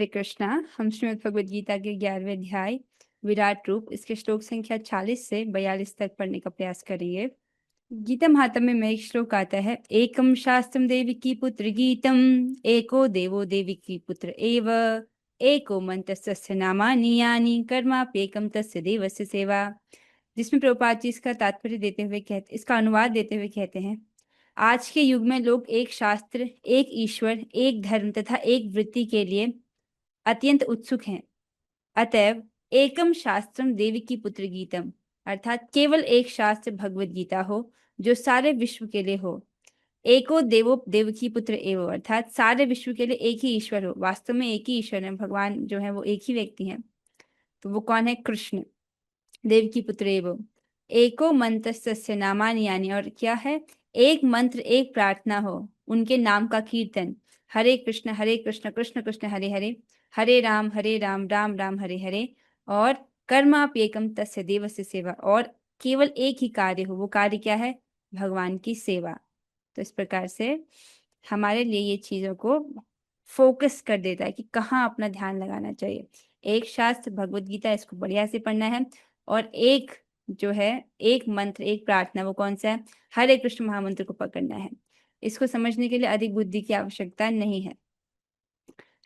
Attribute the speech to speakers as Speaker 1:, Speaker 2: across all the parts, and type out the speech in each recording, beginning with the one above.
Speaker 1: हरे कृष्णा। हम श्रीमद् भगवद गीता के 11वें अध्याय विराट रूप इसके श्लोक संख्या 40 से 42 तक पढ़ने का प्रयास करेंगे। गीता महात्म्य में एक श्लोक आता है, एकम शास्त्रम देविकी पुत्र गीतम एको देवो देविकी पुत्र एव एको मंत्रस्य नामानि यानि कर्माप्येकम तस्य देवस्य सेवा। जिसमें प्रभुपाद जी इसका तात्पर्य देते हुए कहते, इसका अनुवाद देते हुए कहते हैं, आज के युग में लोग एक शास्त्र, एक ईश्वर, एक धर्म तथा एक वृत्ति के लिए अत्यंत उत्सुक हैं। अतएव एकम शास्त्रम देविकी पुत्र गीतम, अर्थात केवल एक शास्त्र भगवत गीता हो जो सारे विश्व के लिए हो। एको देवो देवकी पुत्र एवो, अर्थात सारे विश्व के लिए एक ही ईश्वर हो। वास्तव में एक ही ईश्वर है, भगवान जो है वो एक ही व्यक्ति है। तो वो कौन है? कृष्ण। देवकी पुत्र एवो एको मंत्रस्य नामानि यानि, और क्या है? एक मंत्र, एक प्रार्थना हो, उनके नाम का कीर्तन। हरे कृष्ण कृष्ण कृष्ण हरे हरे, हरे राम राम राम हरे हरे। और कर्माप्येकम तस्य देवस्य सेवा, और केवल एक ही कार्य हो, वो कार्य क्या है? भगवान की सेवा। तो इस प्रकार से हमारे लिए ये चीजों को फोकस कर देता है कि कहाँ अपना ध्यान लगाना चाहिए। एक शास्त्र भगवत गीता, इसको बढ़िया से पढ़ना है। और एक जो है, एक मंत्र, एक प्रार्थना, वो कौन सा है? हरे कृष्ण महामंत्र को पकड़ना है। इसको समझने के लिए अधिक बुद्धि की आवश्यकता नहीं है।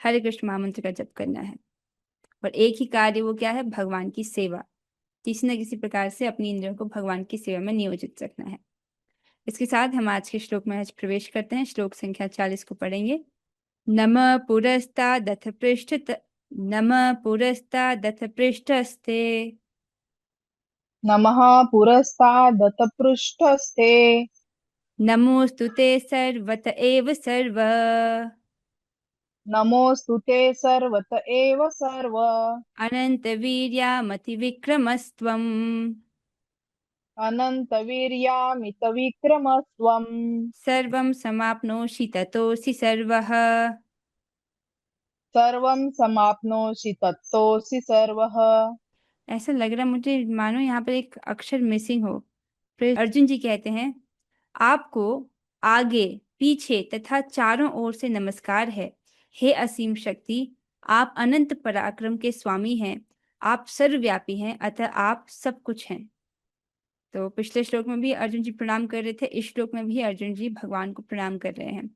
Speaker 1: हरे कृष्ण महामंत्र का जप करना है। और एक ही कार्य, वो क्या है? भगवान की सेवा। किसी न किसी प्रकार से अपनी इंद्रियों को भगवान की सेवा में नियोजित रखना है। इसके साथ हम आज के श्लोक में आज प्रवेश करते हैं। श्लोक संख्या 40 को पढ़ेंगे। नमः पुरस्तादथ पृष्ठस्ते
Speaker 2: नमः पुरस्तादतपृष्ठस्ते।
Speaker 1: नमोऽस्तु ते सर्वत एव सर्व
Speaker 2: नमोऽस्तु ते सर्वत एव सर्व।
Speaker 1: अनन्तवीर्यामतिविक्रमस्त्वम्
Speaker 2: अनन्तवीर्यामितविक्रमस्त्वम्।
Speaker 1: सर्वं समाप्नोषि ततोऽसि सर्वः।
Speaker 2: सर्वं समाप्नोषि तत्तोऽसि सर्वः।
Speaker 1: ऐसा लग रहा है मुझे मानो यहाँ पर एक अक्षर मिसिंग हो। फिर अर्जुन जी कहते हैं, आपको आगे, पीछे तथा चारों ओर से नमस्कार है। हे असीम शक्ति, आप अनंत पराक्रम के स्वामी हैं। आप सर्वव्यापी हैं, अतः आप सब कुछ हैं। तो पिछले श्लोक में भी अर्जुन जी प्रणाम कर रहे थे, इस श्लोक में भी अर्जुन जी भगवान को प्रणाम कर रहे हैं।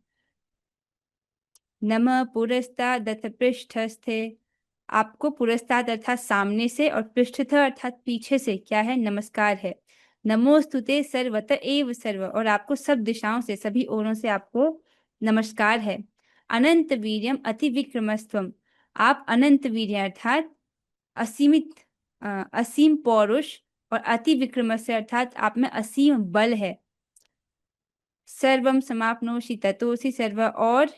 Speaker 1: नमः पुरस्तादथ पृष्ठस्थे, आपको पुरस्ताद अर्थात सामने से, और पृष्ठतः अर्थात पीछे से क्या है? नमस्कार है। नमोस्तुते सर्वत एव सर्व, और आपको सब दिशाओं से, सभी ओरों से आपको नमस्कार है। अनंत वीर्यम अति विक्रमस्त्वम, आप अनंत वीर्य अर्थात असीमित, असीम पौरुष, और अति विक्रमस्य अर्थात आप में असीम बल है। सर्वम समाप्नोषि ततोऽसि सर्व, और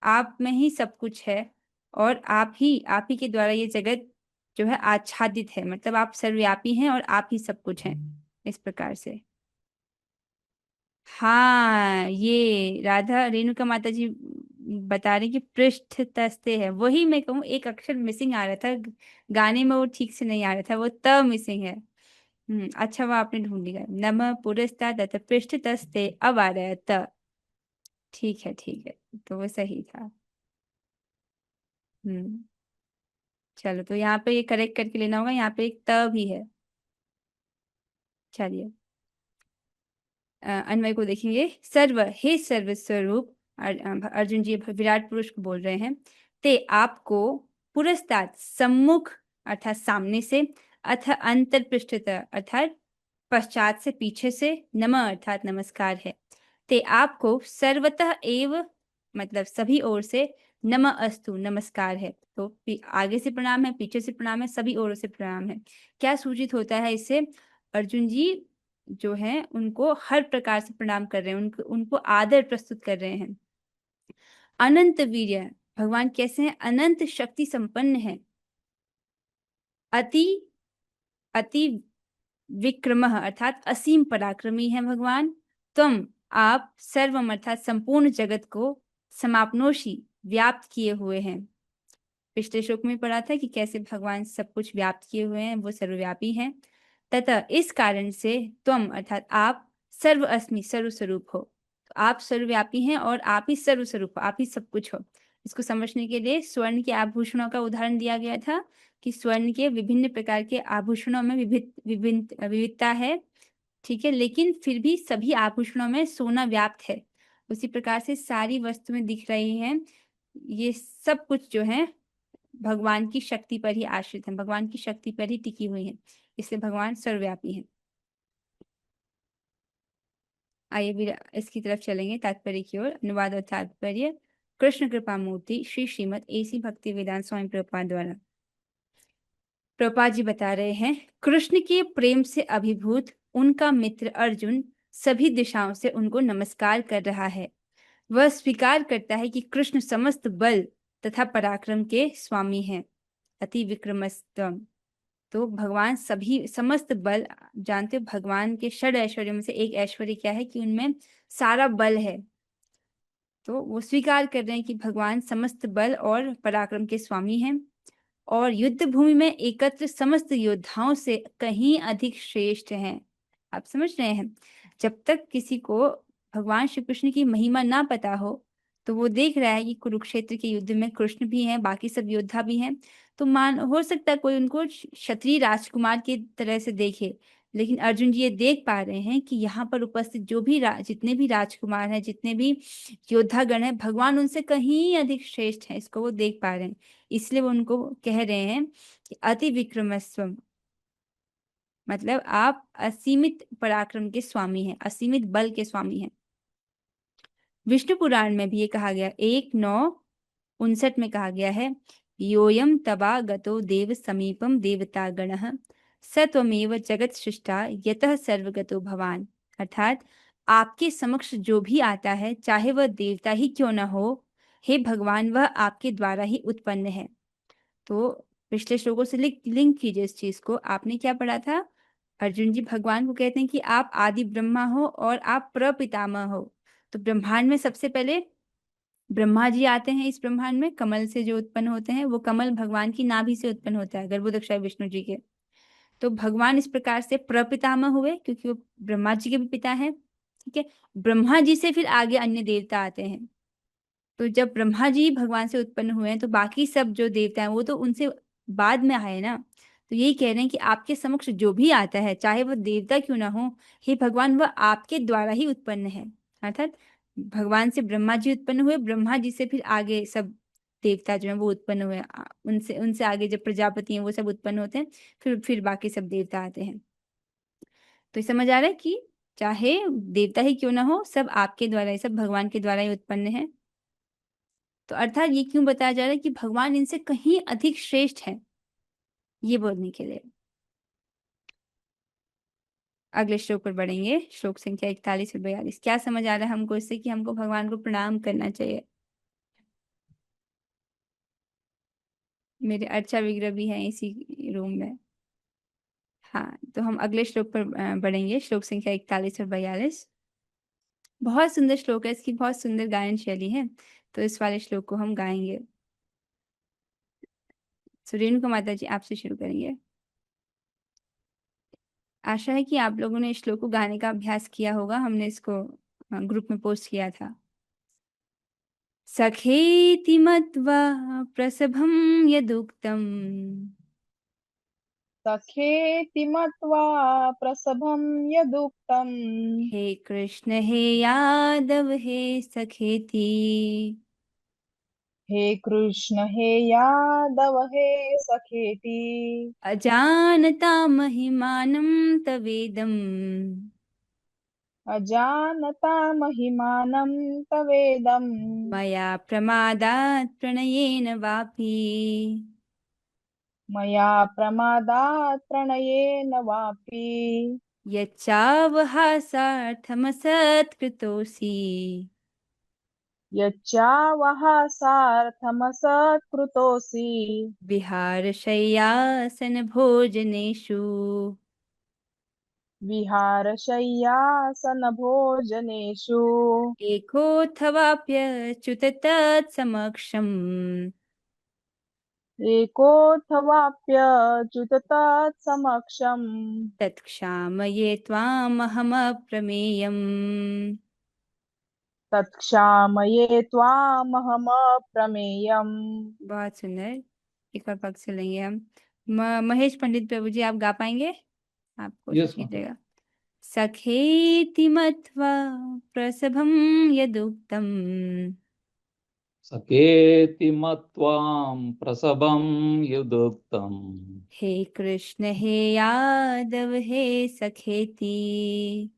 Speaker 1: आप में ही सब कुछ है, और आप ही के द्वारा ये जगत जो है आच्छादित है। मतलब आप सर्वव्यापी हैं और आप ही सब कुछ हैं। इस प्रकार से हाँ, ये राधा रेणुका माता जी बता रही कि पृष्ठ तस्ते है, वही मैं कहूँ, एक अक्षर मिसिंग आ रहा था गाने में, वो ठीक से नहीं आ रहा था, वो त मिसिंग है। अच्छा, वो आपने ढूंढ लिया। नमः पुरस्ताद पृष्ठ तस्ते, अब आ रहा है त। ठीक है, ठीक है, तो वो सही था। हम्म चलो, तो यहाँ पे ये करेक्ट करके लेना होगा, यहाँ पे एक त भी है। चलिए, अन्वय को देखेंगे। सर्व, हे सर्व स्वरूप, अर्जुन जी विराट पुरुष को बोल रहे हैं। ते, आपको, पुरस्ताद सम्मुख अर्थात सामने से, अथ अंतर पृष्ठतः अर्थात पश्चात से, पीछे से, नमः अर्थात नमस्कार है। ते, आपको सर्वतः एव मतलब सभी ओर से, नमः अस्तु नमस्कार है। तो आगे से प्रणाम है, पीछे से प्रणाम है, सभी ओरों से प्रणाम है। क्या सूचित होता है इससे? अर्जुन जी जो है उनको हर प्रकार से प्रणाम कर रहे हैं, उनको आदर प्रस्तुत कर रहे हैं। अनंत वीर्य, भगवान कैसे हैं? अनंत शक्ति संपन्न है। अति अति विक्रमः अर्थात असीम पराक्रमी है भगवान। तुम, आप, सर्वम अर्थात संपूर्ण जगत को, समाप्नोषि व्याप्त किए हुए हैं। पिछले श्लोक में पढ़ा था कि कैसे भगवान सब कुछ व्याप्त किए हुए हैं, वो सर्वव्यापी हैं। तथा इस कारण से तुम अर्थात आप, सर्व अस्मि सर्वस्वरूप हो। तो आप सर्वव्यापी हैं और आप ही सर्वस्वरूप हो, आप ही सब कुछ हो। इसको समझने के लिए स्वर्ण के आभूषणों का उदाहरण दिया गया था कि स्वर्ण के विभिन्न प्रकार के आभूषणों में विविधता है, ठीक है, लेकिन फिर भी सभी आभूषणों में सोना व्याप्त है। उसी प्रकार से सारी वस्तुएं दिख रही हैं, ये सब कुछ जो है भगवान की शक्ति पर ही आश्रित है, भगवान की शक्ति पर ही टिकी हुई है, इसलिए भगवान सर्वव्यापी है। आइए भी इसकी तरफ चलेंगे तात्पर्य की ओर। अनुवाद और तात्पर्य। कृष्ण कृपा मूर्ति श्री श्रीमद एसी भक्ति वेदांत स्वामी प्रभुपाद द्वारा। प्रभुपाद जी बता रहे हैं, कृष्ण के प्रेम से अभिभूत उनका मित्र अर्जुन सभी दिशाओं से उनको नमस्कार कर रहा है। वह स्वीकार करता है कि कृष्ण समस्त बल तथा पराक्रम के स्वामी हैं। अति विक्रमस्तम। तो भगवान सभी समस्त बल, जानते हो भगवान के षड ऐश्वर्यों में से एक ऐश्वर्य क्या है कि उनमें सारा बल है। तो वो स्वीकार कर रहे हैं कि भगवान समस्त बल और पराक्रम के स्वामी हैं और युद्ध भूमि में एकत्र समस्त योद्धाओं से कहीं अधिक श्रेष्ठ हैं। आप समझ रहे हैं, जब तक किसी को भगवान श्री कृष्ण की महिमा ना पता हो तो वो देख रहा है कि कुरुक्षेत्र के युद्ध में कृष्ण भी हैं, बाकी सब योद्धा भी हैं, तो मान हो सकता है कोई उनको क्षत्रिय राजकुमार की तरह से देखे, लेकिन अर्जुन जी ये देख पा रहे हैं कि यहाँ पर उपस्थित जो भी जितने भी राजकुमार हैं, जितने भी योद्धागण हैं, भगवान उनसे कहीं अधिक श्रेष्ठ हैं, इसको वो देख पा रहे हैं। इसलिए वो उनको कह रहे हैं कि अति विक्रमस्वम, मतलब आप असीमित पराक्रम के स्वामी हैं, असीमित बल के स्वामी हैं। विष्णु पुराण में भी ये कहा गया, 1:9-59 में कहा गया है, योयम तवा गतो देव समीपम देवता गणः स त्वमेव जगत सृष्टा यतः सर्वगतो भवान। अर्थात आपके समक्ष जो भी आता है, चाहे वह देवता ही क्यों न हो, हे भगवान वह आपके द्वारा ही उत्पन्न है। तो पिछले श्लोकों से लिंक कीजिए इस चीज को। आपने क्या पढ़ा था, अर्जुन जी भगवान को कहते हैं कि आप आदि ब्रह्मा हो और आप प्रपितामह हो। तो ब्रह्मांड में सबसे पहले ब्रह्मा जी आते हैं, इस ब्रह्मांड में कमल से जो उत्पन्न होते हैं, वो कमल भगवान की नाभि से उत्पन्न होता है, गर्भोदक्षाय विष्णु जी के। तो भगवान इस प्रकार से प्रपितामह हुए क्योंकि वो ब्रह्मा जी के भी पिता हैं, ठीक है। ब्रह्मा जी से फिर आगे अन्य देवता आते हैं। तो जब ब्रह्मा जी भगवान से उत्पन्न हुए हैं तो बाकी सब जो देवता हैं वो तो उनसे बाद में आए ना। तो यही कह रहे हैं कि आपके समक्ष जो भी आता है, चाहे वो देवता क्यों ना हो, हे भगवान वह आपके द्वारा ही उत्पन्न है। अर्थात भगवान से ब्रह्मा जी उत्पन्न हुए, ब्रह्मा जी से फिर आगे सब देवता जो है वो उत्पन्न हुए, उनसे उनसे आगे जब प्रजापति हैं वो सब उत्पन्न होते हैं, फिर बाकी सब देवता आते हैं। तो ये समझ आ रहा है कि चाहे देवता ही क्यों ना हो, सब आपके द्वारा ही, सब भगवान के द्वारा ही उत्पन्न है। तो अर्थात ये क्यों बताया जा रहा है कि भगवान इनसे कहीं अधिक श्रेष्ठ है, ये बोलने के लिए। अगले श्लोक पर बढ़ेंगे, श्लोक संख्या 41 और 42। क्या समझ आ रहा है हमको इससे कि हमको भगवान को प्रणाम करना चाहिए। मेरे अर्चा विग्रह भी हैं इसी रूम में। हाँ, तो हम अगले श्लोक पर बढ़ेंगे, श्लोक संख्या 41 और 42। बहुत सुंदर श्लोक है, इसकी बहुत सुंदर गायन शैली है, तो इस वाले श्लोक को हम गाएंगे। तो रेणुका माता जी आपसे शुरू करेंगे। आशा है कि आप लोगों ने इस श्लोक को गाने का अभ्यास किया होगा, हमने इसको ग्रुप में पोस्ट किया था। सखेति मत्वा प्रसभं यदुक्तम्
Speaker 2: सखेति मत्वा प्रसभं यदुक्तम्
Speaker 1: हे कृष्ण हे यादव हे सखेति
Speaker 2: हे कृष्ण हे यादव हे सखेति
Speaker 1: अजानता महिमानं तवेदम्
Speaker 2: अजानता महिमानं तवेदम्
Speaker 1: मया प्रमादात् प्रणयेन वापि
Speaker 2: मया प्रमादात् प्रणयेन वापि
Speaker 1: यच्चावहासार्थमसत्कृतोऽसि
Speaker 2: यच्चावहासार्थमसत्कृतोऽसि
Speaker 1: विहारशय्यासनभोजनेषु
Speaker 2: विहारशय्यासनभोजनेषु
Speaker 1: एकोऽथवाप्यच्युत तत्समक्षम्
Speaker 2: एकोऽथवाप्यच्युत तत्समक्षम्
Speaker 1: तत्क्षामये त्वामहमप्रमेयम्।
Speaker 2: तत्क्षामये त्वामहमप्रमेयम्।
Speaker 1: बहुत सुंदर। एक और पग से लेंगे हम। महेश पंडित प्रभु जी, आप गा पाएंगे? आप कोशिश
Speaker 3: यस मैम।
Speaker 1: कीजिएगा। सखेति मत्वा प्रसभं यदुक्तम्,
Speaker 3: सखेति मत्वां प्रसभं यदुक्तम्।
Speaker 1: हे कृष्ण हे यादव हे सखेति,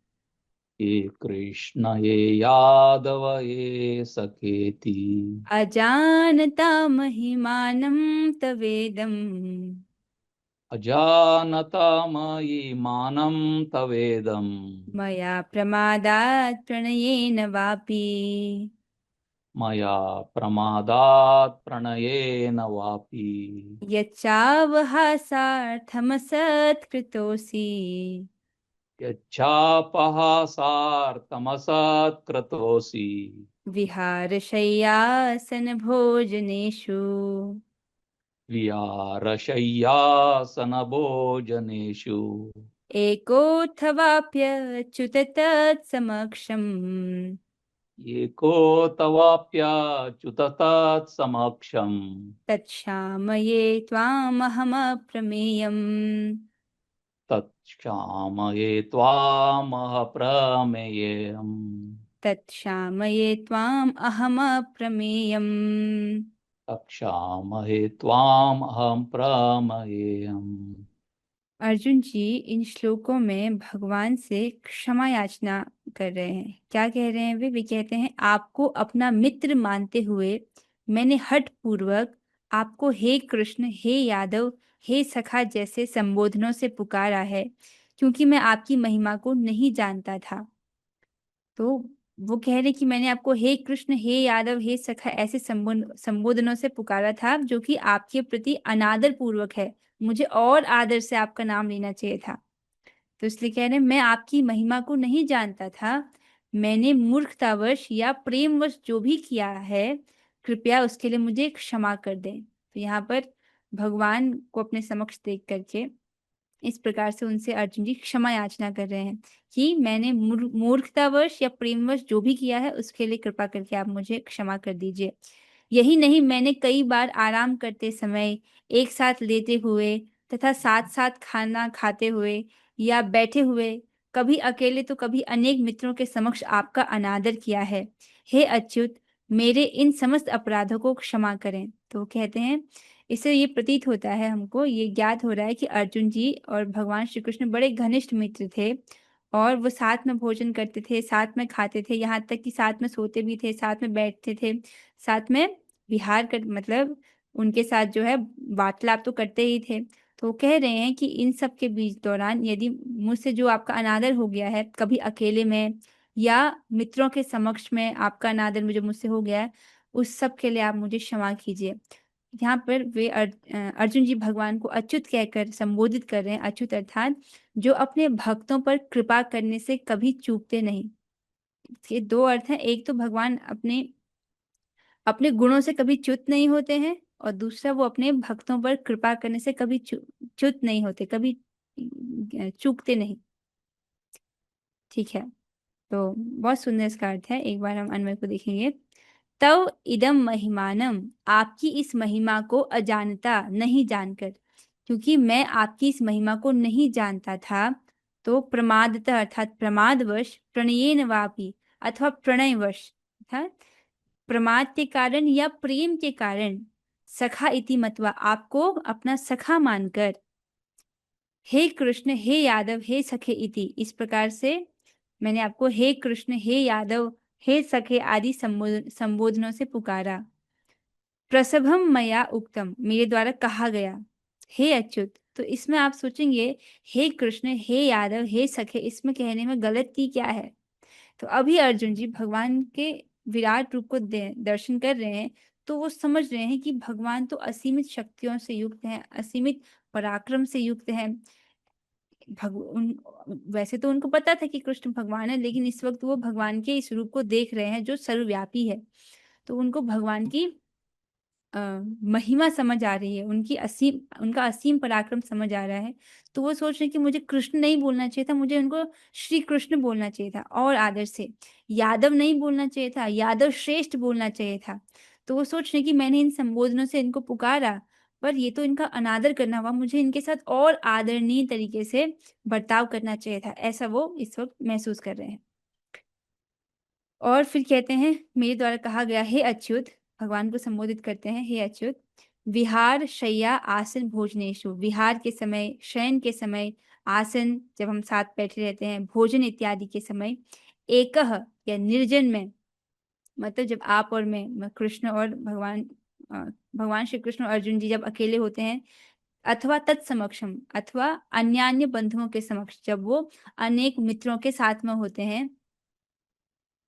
Speaker 3: हे कृष्ण हे यादव हे सखेति।
Speaker 1: अजानता महिमानं तवेदं,
Speaker 3: अजानता मयि मानं तवेदम्।
Speaker 1: मया प्रमादात् प्रणयेन वापि,
Speaker 3: मया प्रमादात् प्रणयेन वापि।
Speaker 1: यच्चावहासार्थमसत्कृतोऽसि,
Speaker 3: यच्छापहासार्थमसत्कृतोऽसि।
Speaker 1: विहारशय्यासनभोजनेषु,
Speaker 3: विहारशय्यासनभोजनेषु।
Speaker 1: एकोऽथवाप्यच्युत तत्समक्षम्,
Speaker 3: एको तवाप्याच्युत तत्समक्षम्।
Speaker 1: तत्क्षामये त्वामहमप्रमेयम्।
Speaker 3: तत्क्षामये त्वामः प्रमेयम्।
Speaker 1: तत्क्षामये त्वाम् अहमप्रमेयम्।
Speaker 3: तत्क्षामये त्वामहं प्रमेयम्।
Speaker 1: अर्जुन जी इन श्लोकों में भगवान से क्षमा याचना कर रहे हैं। क्या कह रहे हैं वे कहते हैं, आपको अपना मित्र मानते हुए मैंने हठ पूर्वक आपको हे कृष्ण, हे यादव, हे सखा जैसे संबोधनों से पुकारा है, क्योंकि मैं आपकी महिमा को नहीं जानता था। तो वो कह रहे कि मैंने आपको हे कृष्ण, हे यादव, हे सखा ऐसे संबोधनों से पुकारा था, जो कि आपके प्रति अनादर पूर्वक है। मुझे और आदर से आपका नाम लेना चाहिए था। तो इसलिए कह रहे हैं, मैं आपकी महिमा को नहीं जानता था। मैंने मूर्खतावश या प्रेमवश जो भी किया है, कृपया उसके लिए मुझे क्षमा कर दें। तो यहाँ पर भगवान को अपने समक्ष देख करके इस प्रकार से उनसे अर्जुन जी क्षमा याचना कर रहे हैं कि मैंने मूर्खतावश या प्रेमवश जो भी किया है, उसके लिए कृपा करके आप मुझे क्षमा कर दीजिए। यही नहीं, मैंने कई बार आराम करते समय, एक साथ लेते हुए तथा साथ साथ खाना खाते हुए या बैठे हुए, कभी अकेले तो कभी अनेक मित्रों के समक्ष आपका अनादर किया है। हे अच्युत, मेरे इन समस्त अपराधों को क्षमा करें। तो कहते हैं, इससे ये प्रतीत होता है, हमको ये ज्ञात हो रहा है कि अर्जुन जी और भगवान श्री कृष्ण बड़े घनिष्ठ मित्र थे, और वो साथ में भोजन करते थे, साथ में खाते थे, यहाँ तक कि साथ में सोते भी थे, साथ में बैठते थे, साथ में विहार कर मतलब उनके साथ जो है वार्तालाप तो करते ही थे। तो वो कह रहे हैं कि इन सब के बीच दौरान यदि मुझसे जो आपका अनादर हो गया है, कभी अकेले में या मित्रों के समक्ष में आपका अनादर मुझे मुझसे हो गया है, उस सब के लिए आप मुझे क्षमा कीजिए। यहाँ पर वे अर्जुन जी भगवान को अच्युत कहकर संबोधित कर रहे हैं। अच्युत अर्थात जो अपने भक्तों पर कृपा करने से कभी चूकते नहीं। ये दो अर्थ हैं। एक तो भगवान अपने अपने गुणों से कभी च्युत नहीं होते हैं, और दूसरा वो अपने भक्तों पर कृपा करने से कभी च्युत नहीं होते, कभी चूकते नहीं। ठीक है, तो बहुत सुंदर इसका अर्थ है। एक बार हम अन्वय को देखेंगे। तव इदम महिमानम, आपकी इस महिमा को अजानता, नहीं जानकर, क्योंकि मैं आपकी इस महिमा को नहीं जानता था, तो प्रमादतः अर्थात प्रमादवश, प्रणयेन वापि अथवा प्रणयवश अर्थात प्रमाद के कारण या प्रेम के कारण, सखा इति मतवा आपको अपना सखा मानकर, हे कृष्ण, हे यादव, हे सखे इति इस प्रकार से मैंने आपको हे कृष्ण, हे यादव, हे सखे आदि संबोधनों से पुकारा। प्रसभम मया उक्तम, मेरे द्वारा कहा गया। हे अच्युत, तो इसमें आप सोचेंगे हे कृष्ण, हे यादव, हे सखे, इसमें कहने में गलती क्या है? तो अभी अर्जुन जी भगवान के विराट रूप को दर्शन कर रहे हैं, तो वो समझ रहे हैं कि भगवान तो असीमित शक्तियों से युक्त हैं, असीमित पराक्रम से युक्त हैं। वैसे तो उनको पता था कि कृष्ण भगवान है, लेकिन इस वक्त वो भगवान के इस रूप को देख रहे हैं जो सर्वव्यापी है। तो उनको भगवान की महिमा समझ आ रही है, उनका असीम पराक्रम समझ आ रहा है, तो वो सोच रहे हैं कि मुझे कृष्ण नहीं बोलना चाहिए था, मुझे उनको श्री कृष्ण बोलना चाहिए था और आदर से। यादव नहीं बोलना चाहिए था, यादव श्रेष्ठ बोलना चाहिए था। तो वो सोच रहे हैं कि मैंने इन संबोधनों से इनको पुकारा, पर ये तो इनका अनादर करना हुआ, मुझे इनके साथ और आदरणीय तरीके से बर्ताव करना चाहिए था। ऐसा वो इस वक़्त महसूस कर रहे हैं। और फिर कहते हैं, मेरे द्वारा कहा गया, हे अच्युत, भगवान को संबोधित करते हैं, हे अच्युत, विहार शय्या आसन भोजनेषु, विहार के समय, शयन के समय, आसन जब हम साथ बैठे रहते हैं, भोजन इत्यादि के समय, एकः या निर्जन में, मतलब जब आप और मैं कृष्ण और भगवान श्री कृष्ण और अर्जुन जी जब अकेले होते हैं, अथवा तत्समक्षम, अथवा अन्यान्य बंधुओं के समक्ष, जब वो अनेक मित्रों के साथ में होते हैं,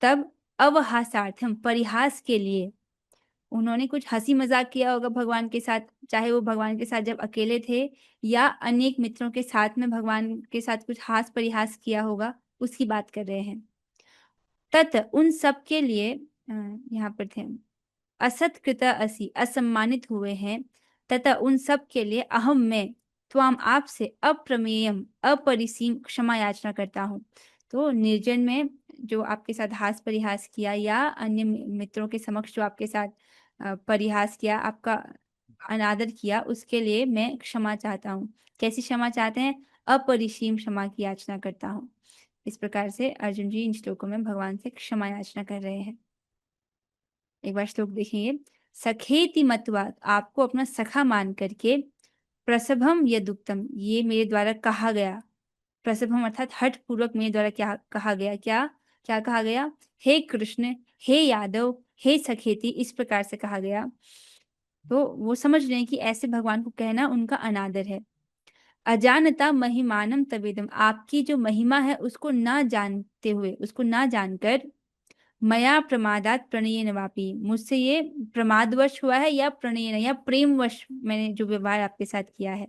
Speaker 1: तब अवहासार्थम, परिहास के लिए, उन्होंने कुछ हंसी मजाक किया होगा भगवान के साथ, चाहे वो भगवान के साथ जब अकेले थे या अनेक मित्रों के साथ में भगवान के साथ कुछ हास परिहास किया होगा, उसकी बात कर रहे हैं। तत्, उन सब के लिए, यहाँ पर थे, असत्कृत असि, असम्मानित हुए हैं, तथा उन सब के लिए अहम मैं, त्वाम आपसे अप्रमेयम, अपरिसीम क्षमा याचना करता हूँ। तो निर्जन में जो आपके साथ हास परिहास किया या अन्य मित्रों के समक्ष जो आपके साथ परिहास किया, आपका अनादर किया, उसके लिए मैं क्षमा चाहता हूँ। कैसी क्षमा चाहते हैं? अपरिसीम क्षमा की याचना करता हूँ। इस प्रकार से अर्जुन जी इन श्लोकों में भगवान से क्षमा याचना कर रहे हैं। एक बार श्लोक देखेंगे। सखेति मत्वा, आपको अपना सखा मान करके, प्रसभम यदुक्तम, ये मेरे द्वारा कहा गया, प्रसभम अर्थात हठ पूर्वक मेरे द्वारा क्या कहा गया, क्या क्या कहा गया? हे कृष्ण, हे यादव, हे सखेति, इस प्रकार से कहा गया। तो वो समझ रहे हैं कि ऐसे भगवान को कहना उनका अनादर है। अजानता महिमानम तवेदम, आपकी जो महिमा है उसको ना जानते हुए, उसको ना जानकर, मया प्रमादात प्रणयेन वापि, मुझसे ये प्रमादवश हुआ है या प्रणयेन या प्रेमवश मैंने जो व्यवहार आपके साथ किया है।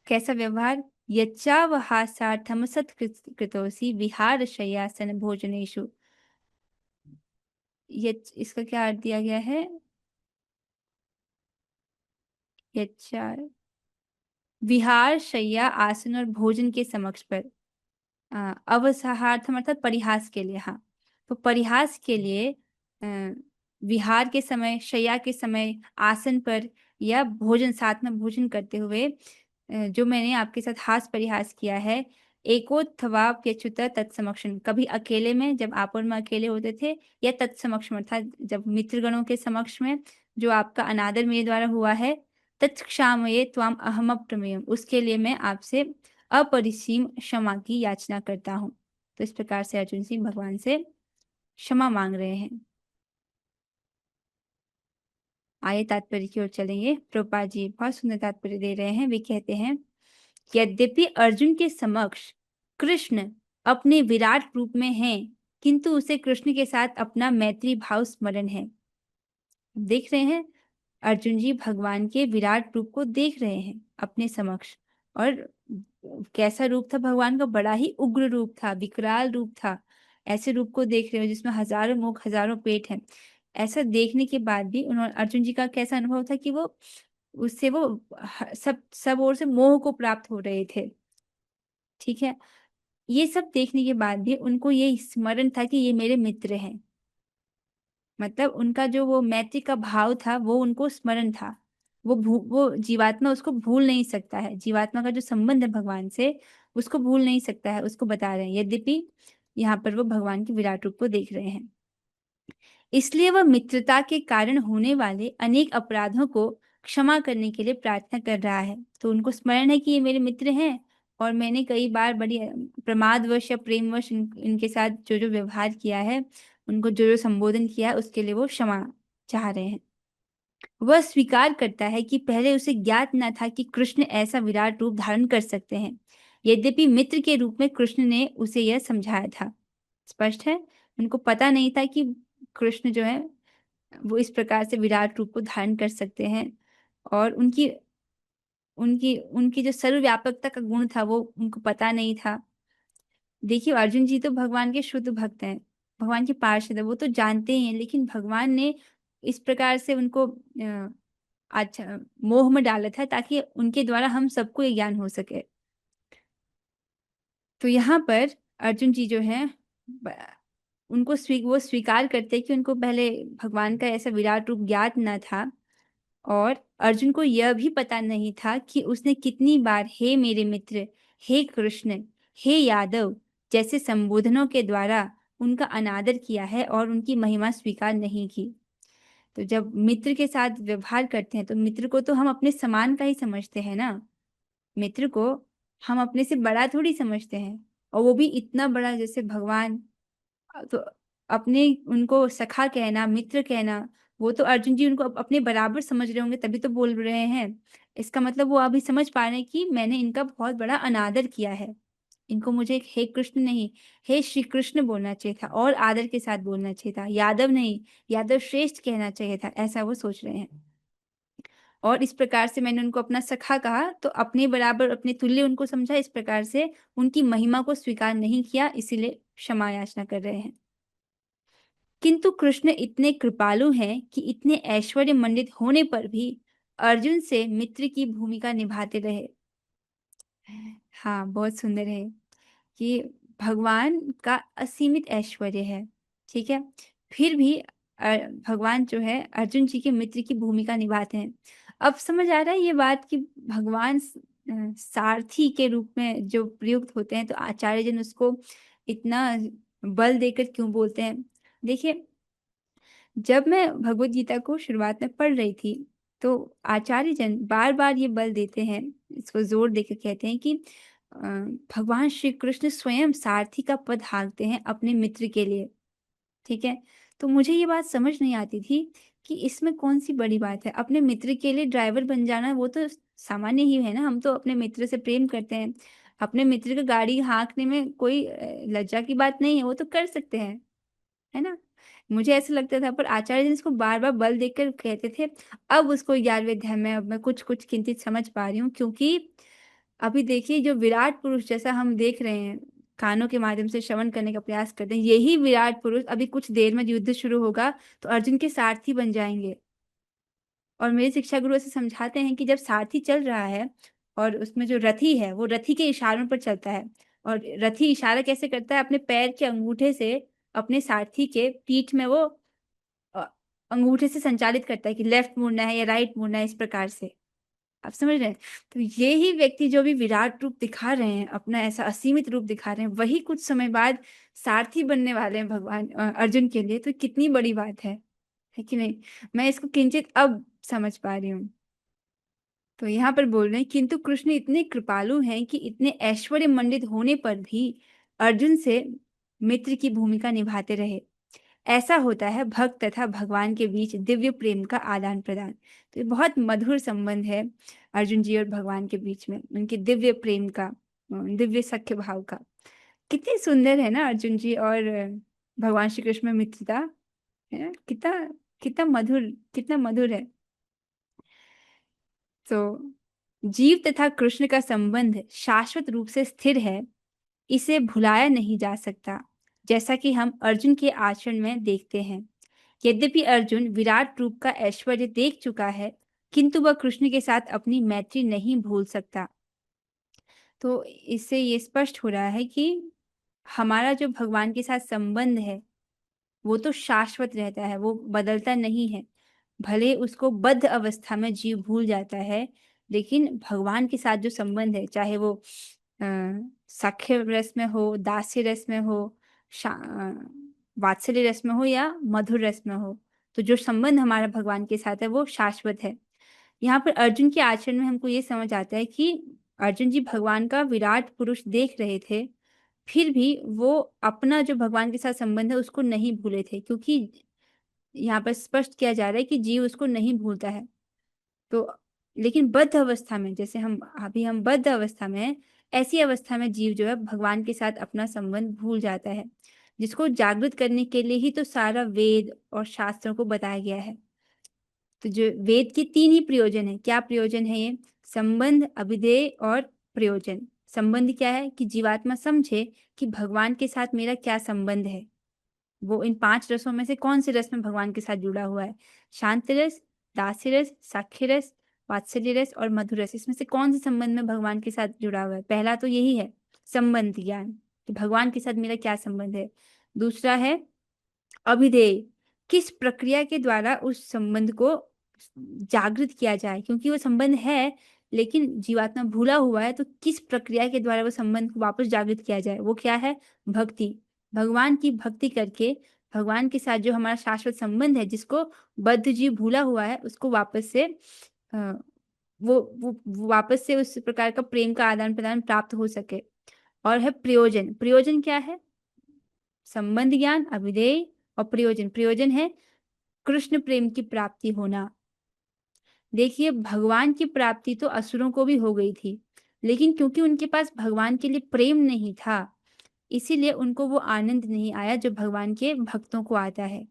Speaker 1: कैसा व्यवहार? यच्चावहासार्थम सत्कृतोसि विहार शय्यासन भोजनेषु, ये इसका क्या अर्थ दिया गया है? यच्चा, विहार शय्या आसन और भोजन के समक्ष पर, अवसाहार्थम अर्थात परिहास के लिए। हाँ, तो परिहास के लिए विहार के समय, शय्या के समय, आसन पर या भोजन, साथ में भोजन करते हुए जो मैंने आपके साथ हास परिहास किया है, एकोत्थवाप्यच्युत तत्समक्षम, कभी अकेले में जब आप और मैं अकेले होते थे, या तत्समक्षम अर्थात जब मित्रगणों के समक्ष में जो आपका अनादर मेरे द्वारा हुआ है, तत्क्षामये त्वाम अहम अप्रमेयम, उसके लिए मैं आपसे अपरिसीम क्षमा की याचना करता हूँ। तो इस प्रकार से अर्जुन सिंह भगवान से क्षमा मांग रहे हैं। आइए तात्पर्य की ओर चलेंगे। प्रभुपाद जी बहुत सुंदर तात्पर्य दे रहे हैं। वे कहते हैं, यद्यपि अर्जुन के समक्ष कृष्ण अपने विराट रूप में हैं, किंतु उसे कृष्ण के साथ अपना मैत्री भाव स्मरण है। देख रहे हैं, अर्जुन जी भगवान के विराट रूप को देख रहे हैं अपने समक्ष, और कैसा रूप था भगवान का? बड़ा ही उग्र रूप था, विकराल रूप था। ऐसे रूप को देख रहे हो जिसमें हजारों मुख, हजारों पेट हैं। ऐसा देखने के बाद भी उन्होंने, अर्जुन जी का कैसा अनुभव था कि वो उससे वो सब ओर से मोह को प्राप्त हो रहे थे। ठीक है, ये सब देखने के बाद भी उनको ये स्मरण था कि ये मेरे मित्र हैं। मतलब उनका जो वो मैत्री का भाव था वो उनको स्मरण था। वो जीवात्मा उसको भूल नहीं सकता है। जीवात्मा का जो संबंध है भगवान से, उसको भूल नहीं सकता है, उसको बता रहे हैं। यद्यपि यहाँ पर वो भगवान के विराट रूप को देख रहे हैं, इसलिए वह मित्रता के कारण होने वाले अनेक अपराधों को क्षमा करने के लिए प्रार्थना कर रहा है। तो उनको स्मरण है कि ये मेरे मित्र हैं, और मैंने कई बार बड़ी प्रमादवश या प्रेमवश इनके साथ जो जो व्यवहार किया है, उनको जो जो संबोधन किया है, उसके लिए वो क्षमा चाह रहे हैं। वह स्वीकार करता है कि पहले उसे ज्ञात न था कि कृष्ण ऐसा विराट रूप धारण कर सकते हैं। यद्यपि मित्र के रूप में कृष्ण ने उसे यह समझाया था। स्पष्ट है, उनको पता नहीं था कि कृष्ण जो है वो इस प्रकार से विराट रूप को धारण कर सकते हैं, और उनकी उनकी उनकी जो सर्वव्यापकता का गुण था वो उनको पता नहीं था। देखिए, अर्जुन जी तो भगवान के शुद्ध भक्त हैं, भगवान के पार्षद है, वो तो जानते ही हैं, लेकिन भगवान ने इस प्रकार से उनको अच्छा मोह में डाला था ताकि उनके द्वारा हम सबको ये ज्ञान हो सके। तो यहाँ पर अर्जुन जी जो है उनको वो स्वीकार करते हैं कि उनको पहले भगवान का ऐसा विराट रूप ज्ञात न था, और अर्जुन को यह भी पता नहीं था कि उसने कितनी बार हे मेरे मित्र, हे कृष्ण, हे यादव जैसे संबोधनों के द्वारा उनका अनादर किया है और उनकी महिमा स्वीकार नहीं की। तो जब मित्र के साथ व्यवहार करते हैं तो मित्र को तो हम अपने समान का ही समझते हैं ना। मित्र को हम अपने से बड़ा थोड़ी समझते हैं, और वो भी इतना बड़ा जैसे भगवान। तो अपने उनको सखा कहना, मित्र कहना, वो तो अर्जुन जी उनको अपने बराबर समझ रहे होंगे तभी तो बोल रहे हैं। इसका मतलब वो अभी समझ पा रहे हैं कि मैंने इनका बहुत बड़ा अनादर किया है। इनको मुझे हे कृष्ण नहीं, हे श्री कृष्ण बोलना चाहिए था, और आदर के साथ बोलना चाहिए था। यादव नहीं, यादव श्रेष्ठ कहना चाहिए था, ऐसा वो सोच रहे हैं। और इस प्रकार से मैंने उनको अपना सखा कहा, तो अपने बराबर अपने तुल्य उनको समझा। इस प्रकार से उनकी महिमा को स्वीकार नहीं किया, इसीलिए क्षमा याचना कर रहे हैं। किंतु कृष्ण इतने कृपालु हैं कि इतने ऐश्वर्य मंडित होने पर भी अर्जुन से मित्र की भूमिका निभाते रहे। हाँ, बहुत सुंदर है कि भगवान का असीमित ऐश्वर्य है, ठीक है, फिर भी भगवान जो है अर्जुन जी के मित्र की भूमिका निभाते हैं। अब समझ आ रहा है ये बात कि भगवान सारथी के रूप में जो प्रयुक्त होते हैं, तो आचार्य जन उसको इतना बल देकर क्यों बोलते हैं। देखिए, जब मैं भगवत गीता को शुरुआत में पढ़ रही थी, तो आचार्य जन बार बार ये बल देते हैं, इसको जोर देकर कहते हैं कि भगवान श्री कृष्ण स्वयं सारथी का पद हाँकते हैं अपने मित्र के लिए, ठीक है। तो मुझे ये बात समझ नहीं आती थी कि इसमें कौन सी बड़ी बात है। अपने मित्र के लिए ड्राइवर बन जाना वो तो सामान्य ही है ना। हम तो अपने मित्र से प्रेम करते हैं, अपने मित्र का गाड़ी हाँकने में कोई लज्जा की बात नहीं है, वो तो कर सकते हैं, है ना। मुझे ऐसा लगता था, पर आचार्य जी इसको बार बार बल देकर कहते थे। अब उसको 11वें अध्याय में अब मैं कुछ कुछ किंचित समझ पा रही हूँ, क्योंकि अभी देखिए जो विराट पुरुष जैसा हम देख रहे हैं, कानों के माध्यम से श्रवण करने का प्रयास करते हैं, यही विराट पुरुष अभी कुछ देर में युद्ध शुरू होगा तो अर्जुन के सारथी बन जाएंगे। और मेरे शिक्षा गुरु ऐसे समझाते हैं कि जब सारथी चल रहा है और उसमें जो रथी है वो रथी के इशारों पर चलता है, और रथी इशारा कैसे करता है, अपने पैर के अंगूठे से अपने सारथी के पीठ में वो अ, अंगूठे से संचालित करता है कि लेफ्ट मुड़ना है या राइट मुड़ना है, इस प्रकार से। आप समझ रहे हैं। तो ये ही व्यक्ति जो भी विराट रूप दिखा रहे हैं, अपना ऐसा असीमित रूप दिखा रहे हैं, वही कुछ समय बाद सारथी बनने वाले हैं भगवान अर्जुन के लिए। तो कितनी बड़ी बात है कि नहीं। मैं इसको किंचित अब समझ पा रही हूँ। तो यहाँ पर बोल रहे हैं, किंतु कृष्ण इतने कृपालु हैं कि इतने ऐश्वर्य मंडित होने पर भी अर्जुन से मित्र की भूमिका निभाते रहे। ऐसा होता है भक्त तथा भगवान के बीच दिव्य प्रेम का आदान प्रदान। तो ये बहुत मधुर संबंध है अर्जुन जी और भगवान के बीच में, उनके दिव्य प्रेम का, दिव्य सख्य भाव का। कितनी सुंदर है ना अर्जुन जी और भगवान श्री कृष्ण में मित्रता, है ना। कितना कितना मधुर, कितना मधुर है। तो जीव तथा कृष्ण का संबंध शाश्वत रूप से स्थिर है, इसे भुलाया नहीं जा सकता, जैसा कि हम अर्जुन के आचरण में देखते हैं। यद्यपि अर्जुन विराट रूप का ऐश्वर्य देख चुका है, किंतु वह कृष्ण के साथ अपनी मैत्री नहीं भूल सकता। तो इससे ये स्पष्ट हो रहा है कि हमारा जो भगवान के साथ संबंध है वो तो शाश्वत रहता है, वो बदलता नहीं है। भले उसको बद्ध अवस्था में जीव भूल जाता है, लेकिन भगवान के साथ जो संबंध है, चाहे वो अ, साख्य रस में हो, दास्य रस में हो, वात्सल्य रस में हो या मधुर रस में हो, तो जो संबंध हमारा भगवान के साथ है वो शाश्वत है। यहाँ पर अर्जुन के आचरण में हमको ये समझ आता है कि अर्जुन जी भगवान का विराट पुरुष देख रहे थे, फिर भी वो अपना जो भगवान के साथ संबंध है उसको नहीं भूले थे, क्योंकि यहाँ पर स्पष्ट किया जा रहा है कि जीव उसको नहीं भूलता है। तो लेकिन बद्ध अवस्था में, जैसे हम बद्ध अवस्था में हैं, ऐसी अवस्था में जीव जो है भगवान के साथ अपना संबंध भूल जाता है, जिसको जागृत करने के लिए ही तो सारा वेद और शास्त्रों को बताया गया है। तो जो वेद के 3 ही प्रयोजन है, क्या प्रयोजन है ये? संबंध, अभिधेय और प्रयोजन। संबंध क्या है कि जीवात्मा समझे कि भगवान के साथ मेरा क्या संबंध है, वो इन 5 रसों में से कौन से रस में भगवान के साथ जुड़ा हुआ है? शांति रस, दास्य रस, साख्य रस, वात्सल्य रस और मधुर रस। इसमें से कौन से संबंध में भगवान के साथ जुड़ा हुआ है? पहला तो यही है, संबंध ज्ञान, कि भगवान के साथ मेरा क्या संबंध है। दूसरा है अभिधेय, किस प्रक्रिया के द्वारा उस संबंध को जागृत किया जाए, क्योंकि वो संबंध है लेकिन जीवात्मा भूला हुआ है, तो किस प्रक्रिया के द्वारा वो संबंध को वापस जागृत किया जाए, वो क्या है? भक्ति। भगवान की भक्ति करके भगवान के साथ जो हमारा शाश्वत संबंध है, जिसको बद्ध जीव भूला हुआ है, उसको वापस से अ, वो वापस से उस प्रकार का प्रेम का आदान प्रदान प्राप्त हो सके। और है प्रयोजन। प्रयोजन क्या है? संबंध ज्ञान, अभिधेय और प्रयोजन। प्रयोजन है कृष्ण प्रेम की प्राप्ति होना। देखिए, भगवान की प्राप्ति तो असुरों को भी हो गई थी, लेकिन क्योंकि उनके पास भगवान के लिए प्रेम नहीं था, इसीलिए उनको वो आनंद नहीं आया जो भगवान के भक्तों को आता है।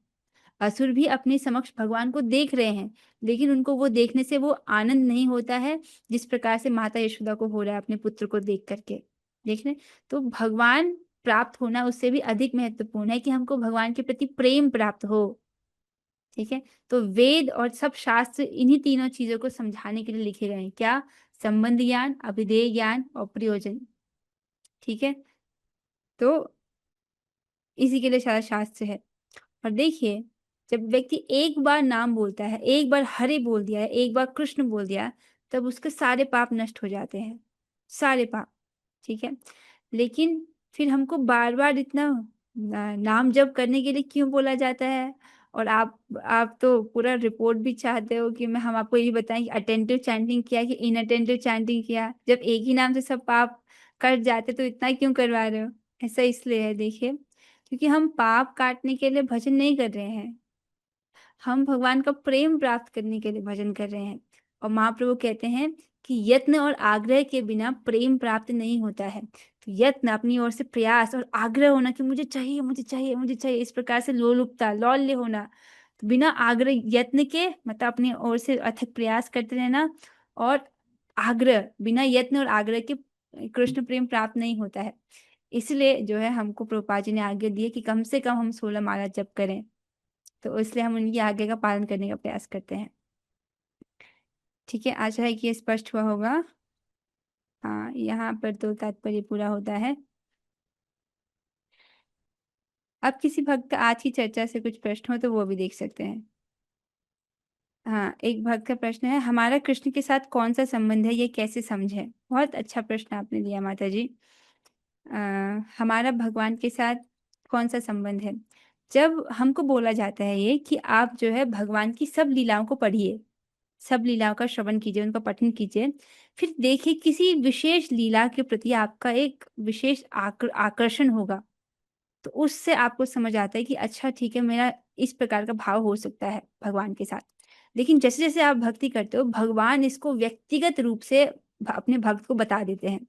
Speaker 1: असुर भी अपने समक्ष भगवान को देख रहे हैं, लेकिन उनको वो देखने से वो आनंद नहीं होता है, जिस प्रकार से माता यशोदा को हो रहा है अपने पुत्र को देख करके। देख रहे हैं? तो भगवान प्राप्त होना उससे भी अधिक महत्वपूर्ण है कि हमको भगवान के प्रति प्रेम प्राप्त हो। ठीक है? तो वेद और सब शास्त्र इन्हीं तीनों चीजों को समझाने के लिए लिखे गए हैं। क्या? संबंध ज्ञान, अभिधेय ज्ञान और प्रयोजन। ठीक है? तो इसी के लिए सारा शास्त्र है। और देखिए, जब व्यक्ति एक बार नाम बोलता है, एक बार हरि बोल दिया है, एक बार कृष्ण बोल दिया, तब उसके सारे पाप नष्ट हो जाते हैं, सारे पाप। ठीक है? लेकिन फिर हमको बार बार इतना नाम जप करने के लिए क्यों बोला जाता है? और आप तो पूरा रिपोर्ट भी चाहते हो कि हम आपको ये बताएं कि अटेंटिव चैंटिंग किया कि इनअटेंटिव चैंटिंग किया। जब एक ही नाम से सब पाप कट जाते तो इतना क्यों करवा रहे हो? ऐसा इसलिए है, देखिए, क्योंकि हम पाप काटने के लिए भजन नहीं कर रहे हैं, हम भगवान का प्रेम प्राप्त करने के लिए भजन कर रहे हैं। और महाप्रभु कहते हैं कि यत्न और आग्रह के बिना प्रेम प्राप्त नहीं होता है। तो यत्न, अपनी ओर से प्रयास, और आग्रह होना कि मुझे चाहिए, मुझे चाहिए, मुझे चाहिए, इस प्रकार से लोलुपता, लौल्य होना। तो बिना आग्रह, यत्न के मतलब अपनी ओर से अथक प्रयास करते रहना, और आग्रह, बिना यत्न और आग्रह के कृष्ण प्रेम प्राप्त नहीं होता है। इसलिए जो है हमको प्रभुपाद जी ने आज्ञा दी है कि कम से कम हम 16 माला जप करें। तो इसलिए हम उनकी आज्ञा का पालन करने का प्रयास करते हैं। ठीक है, आशा है कि ये स्पष्ट हुआ होगा। हाँ, यहाँ पर तो तात्पर्य पूरा होता है। अब किसी भक्त का आज की चर्चा से कुछ प्रश्न हो तो वो भी देख सकते हैं। हाँ, एक भक्त का प्रश्न है, हमारा कृष्ण के साथ कौन सा संबंध है, ये कैसे समझे? बहुत अच्छा प्रश्न आपने दिया माता जी। हमारा भगवान के साथ कौन सा संबंध है? जब हमको बोला जाता है ये कि आप जो है भगवान की सब लीलाओं को पढ़िए, सब लीलाओं का श्रवण कीजिए, उनका पठन कीजिए, फिर देखिए किसी विशेष लीला के प्रति आपका एक विशेष आकर्षण होगा, तो उससे आपको समझ आता है कि अच्छा ठीक है, मेरा इस प्रकार का भाव हो सकता है भगवान के साथ। लेकिन जैसे जैसे आप भक्ति करते हो, भगवान इसको व्यक्तिगत रूप से अपने भक्त को बता देते हैं।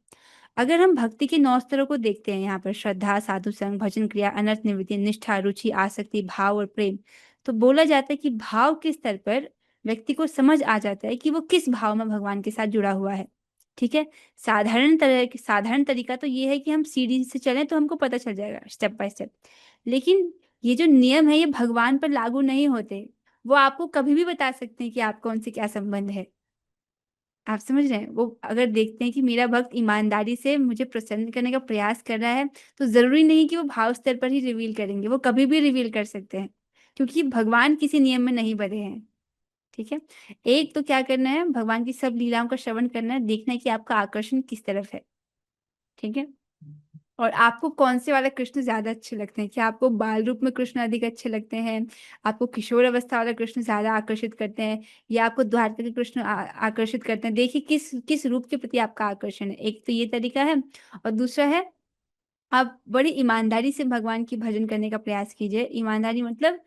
Speaker 1: अगर हम भक्ति के 9 स्तरों को देखते हैं यहाँ पर, श्रद्धा, साधु संग, भजन क्रिया, अनर्थ निवृत्ति, निष्ठा, रुचि, आसक्ति, भाव और प्रेम, तो बोला जाता है कि भाव के स्तर पर व्यक्ति को समझ आ जाता है कि वो किस भाव में भगवान के साथ जुड़ा हुआ है। ठीक है? साधारण तरीका तो ये है कि हम सीढ़ी से चलें तो हमको पता चल जाएगा स्टेप बाय स्टेप। लेकिन ये जो नियम है ये भगवान पर लागू नहीं होते। वो आपको कभी भी बता सकते हैं कि आपका उनसे क्या संबंध है। आप समझ रहे हैं? वो अगर देखते हैं कि मेरा भक्त ईमानदारी से मुझे प्रसन्न करने का प्रयास कर रहा है, तो जरूरी नहीं कि वो भाव स्तर पर ही रिवील करेंगे, वो कभी भी रिवील कर सकते हैं, क्योंकि भगवान किसी नियम में नहीं बंधे हैं। ठीक है? एक तो क्या करना है, भगवान की सब लीलाओं का श्रवण करना है, देखना है कि आपका आकर्षण किस तरफ है। ठीक है? और आपको कौन से वाले कृष्ण ज्यादा अच्छे लगते हैं? क्या आपको बाल रूप में कृष्ण अधिक अच्छे लगते हैं, आपको किशोर अवस्था वाला कृष्ण ज्यादा आकर्षित करते हैं, या आपको द्वारका के कृष्ण आकर्षित करते हैं? देखिए किस किस रूप के प्रति आपका आकर्षण है। एक तो ये तरीका है, और दूसरा है आप बड़ी ईमानदारी से भगवान की भजन करने का प्रयास कीजिए। ईमानदारी मतलब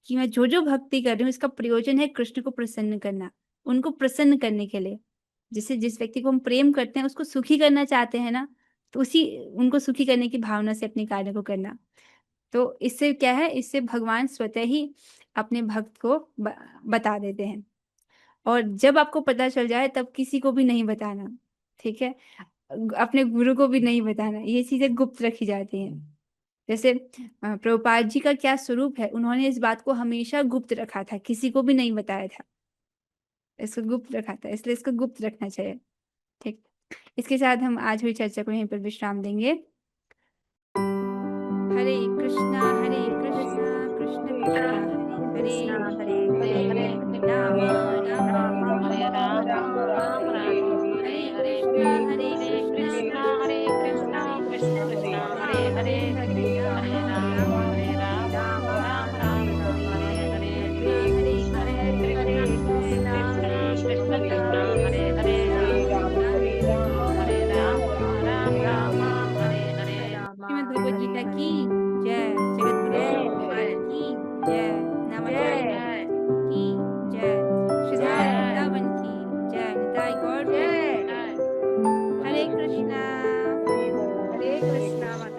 Speaker 1: कि मैं जो जो भक्ति कर रही हूँ इसका प्रयोजन है कृष्ण को प्रसन्न करना, उनको प्रसन्न करने के लिए। जिसे जिस व्यक्ति को हम प्रेम करते हैं उसको सुखी करना चाहते हैं ना, तो उसी उनको सुखी करने की भावना से अपने कार्य को करना। तो इससे क्या है, इससे भगवान स्वतः ही अपने भक्त को बता देते हैं। और जब आपको पता चल जाए तब किसी को भी नहीं बताना। ठीक है? अपने गुरु को भी नहीं बताना, ये चीजें गुप्त रखी जाती हैं। जैसे प्रभुपाद जी का क्या स्वरूप है, उन्होंने इस बात को हमेशा गुप्त रखा था, किसी को भी नहीं बताया था, इसको गुप्त रखा था, इसलिए इसको गुप्त रखना चाहिए। ठीक, इसके साथ हम आज हुई चर्चा को यहीं पर विश्राम देंगे। हरे कृष्णा कृष्ण कृष्ण हरे हरे, हरे राम राम
Speaker 2: हरे राम राम राम
Speaker 1: हरे
Speaker 2: हरे
Speaker 1: कृष्णा
Speaker 2: हरे कृष्णा कृष्ण कृष्ण हरे हरे हरे राम राम राम हरे हरे हरे कृष्णा कृष्ण कृष्ण हरे हरे हरे राम राम हरे हरे
Speaker 1: श्रीमद् भगवद गीता की जय, जगत गुरु शिवाय की जय, नमः की जय, श्रीधा वृंदावन की जय, निताई गौर जय। हरे कृष्णा।
Speaker 2: हरे कृष्णा।